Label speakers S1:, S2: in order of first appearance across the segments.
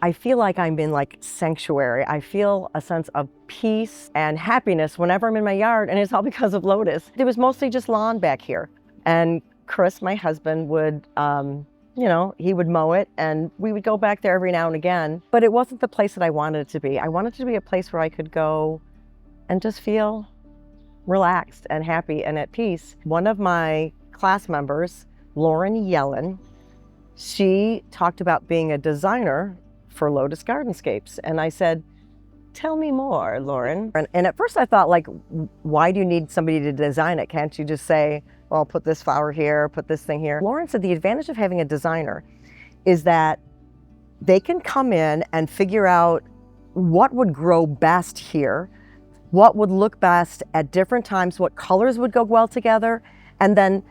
S1: I feel like I'm in like sanctuary. I feel a sense of peace and happiness whenever I'm in my yard, and it's all because of Lotus. It was mostly just lawn back here. And Chris, my husband, would, he would mow it, and we would go back there every now and again. But it wasn't the place that I wanted it to be. I wanted it to be a place where I could go and just feel relaxed and happy and at peace. One of my class members, Lauren Yelen, she talked about being a designer for Lotus Gardenscapes. And I said, tell me more, Lauren. And at first I thought, like, why do you need somebody to design it? Can't you just say, well, put this flower here, put this thing here? Lauren said the advantage of having a designer is that they can come in and figure out what would grow best here, what would look best at different times, what colors would go well together, and then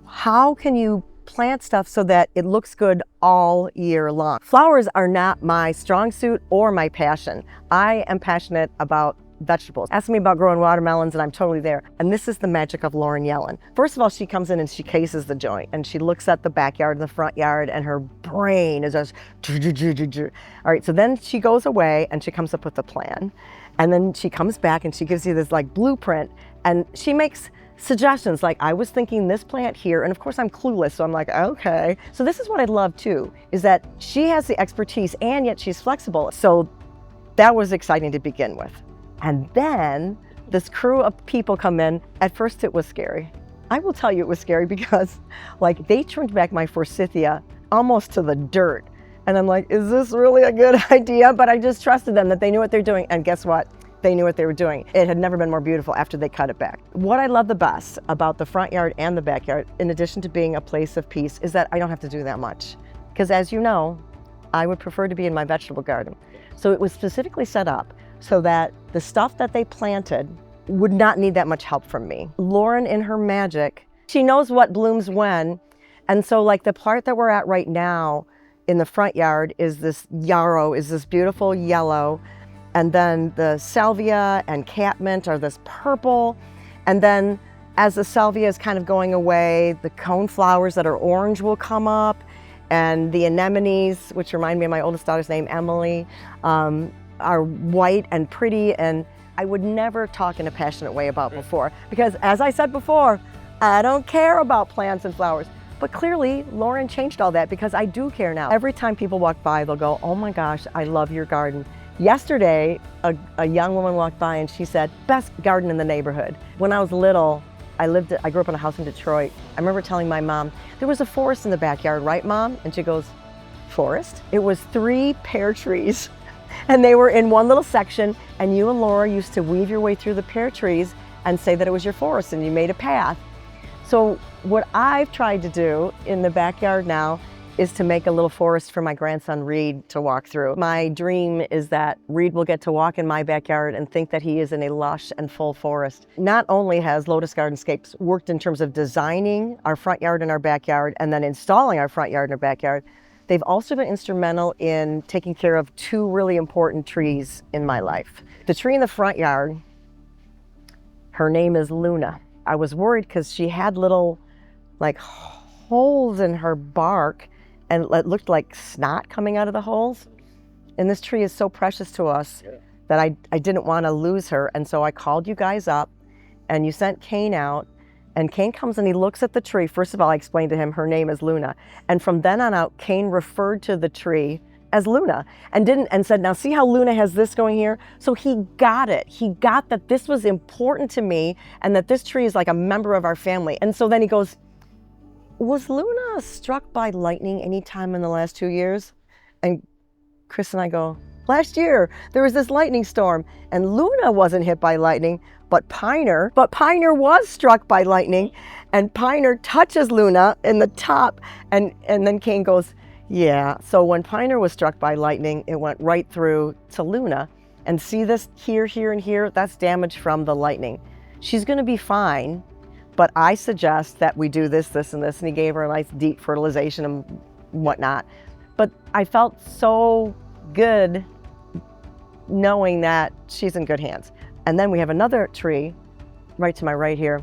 S1: how can you plant stuff so that it looks good all year long. Flowers are not my strong suit or my passion. I am passionate about vegetables. Ask me about growing watermelons and I'm totally there. And this is the magic of Lauren Yelen. First of all, she comes in and she cases the joint and she looks at the backyard and the front yard and her brain is just all right. So then she goes away and she comes up with a plan. And then she comes back and she gives you this like blueprint and she makes suggestions like, I was thinking this plant here, and of course I'm clueless, so I'm like, okay. So this is what I love too, is that she has the expertise and yet she's flexible. So that was exciting to begin with. And then this crew of people come in. At first it was scary. I will tell you it was scary because like they trimmed back my forsythia almost to the dirt. And I'm like, is this really a good idea? But I just trusted them that they knew what they're doing. And guess what? They knew what they were doing. It had never been more beautiful after they cut it back. What I love the best about the front yard and the backyard, in addition to being a place of peace, is that I don't have to do that much. Because as you know, I would prefer to be in my vegetable garden. So it was specifically set up so that the stuff that they planted would not need that much help from me. Lauren, in her magic, she knows what blooms when. And so like the part that we're at right now in the front yard is this yarrow, is this beautiful yellow. And then the salvia and catmint are this purple. And then as the salvia is kind of going away, the cone flowers that are orange will come up. And the anemones, which remind me of my oldest daughter's name, Emily, are white and pretty. And I would never talk in a passionate way about before. Because as I said before, I don't care about plants and flowers. But clearly, Lauren changed all that because I do care now. Every time people walk by, they'll go, oh my gosh, I love your garden. Yesterday, a young woman walked by and she said, best garden in the neighborhood. When I was little, I grew up in a house in Detroit. I remember telling my mom, there was a forest in the backyard, right, Mom? And she goes, forest? It was 3 pear trees and they were in one little section and you and Laura used to weave your way through the pear trees and say that it was your forest and you made a path. So what I've tried to do in the backyard now is to make a little forest for my grandson Reed to walk through. My dream is that Reed will get to walk in my backyard and think that he is in a lush and full forest. Not only has Lotus Gardenscapes worked in terms of designing our front yard and our backyard and then installing our front yard and our backyard, they've also been instrumental in taking care of 2 really important trees in my life. The tree in the front yard, her name is Luna. I was worried because she had little like holes in her bark and it looked like snot coming out of the holes. And this tree is so precious to us that I didn't want to lose her. And so I called you guys up and you sent Kane out. And Kane comes and he looks at the tree. First of all, I explained to him her name is Luna. And from then on out, Kane referred to the tree as Luna and said, now see how Luna has this going here? So he got it. He got that this was important to me and that this tree is like a member of our family. And so then he goes, was Luna struck by lightning any time in the last 2 years? And Chris and I go, last year there was this lightning storm and Luna wasn't hit by lightning, but Piner was struck by lightning and Piner touches Luna in the top. And then Kane goes, yeah. So when Piner was struck by lightning, it went right through to Luna. And see this here, here, and here? That's damage from the lightning. She's gonna be fine. But I suggest that we do this, this, and this. And he gave her a nice deep fertilization and whatnot. But I felt so good knowing that she's in good hands. And then we have another tree right to my right here,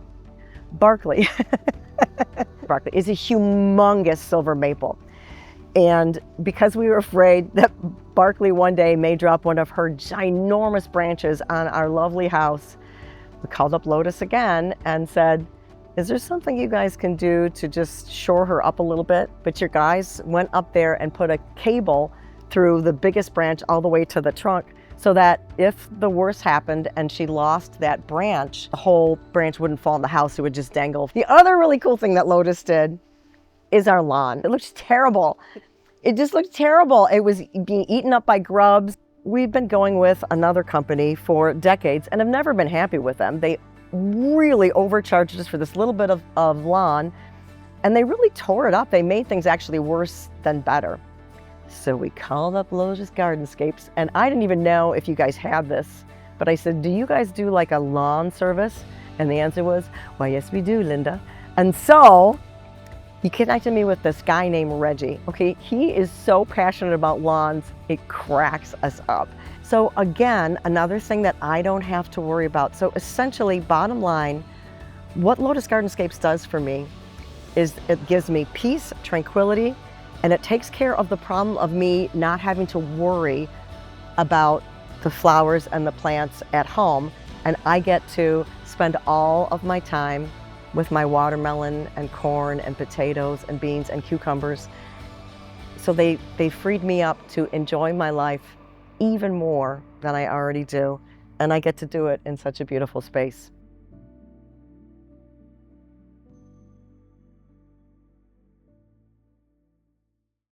S1: Barkley. Barkley is a humongous silver maple. And because we were afraid that Barkley one day may drop one of her ginormous branches on our lovely house, we called up Lotus again and said, is there something you guys can do to just shore her up a little bit? But your guys went up there and put a cable through the biggest branch all the way to the trunk, so that if the worst happened and she lost that branch, the whole branch wouldn't fall in the house, it would just dangle. The other really cool thing that Lotus did is our lawn. It looked terrible. It just looked terrible. It was being eaten up by grubs. We've been going with another company for decades and have never been happy with them. They really overcharged us for this little bit of lawn, and they really tore it up. They made things actually worse than better. So we called up Lotus Gardenscapes, and I didn't even know if you guys had this, but I said, do you guys do like a lawn service? And the answer was, why, yes, we do, Linda. And so he connected me with this guy named Reggie. Okay, he is so passionate about lawns, it cracks us up. So again, another thing that I don't have to worry about. So essentially, bottom line, what Lotus Gardenscapes does for me is it gives me peace, tranquility, and it takes care of the problem of me not having to worry about the flowers and the plants at home. And I get to spend all of my time with my watermelon and corn and potatoes and beans and cucumbers. So they freed me up to enjoy my life even more than I already do. And I get to do it in such a beautiful space.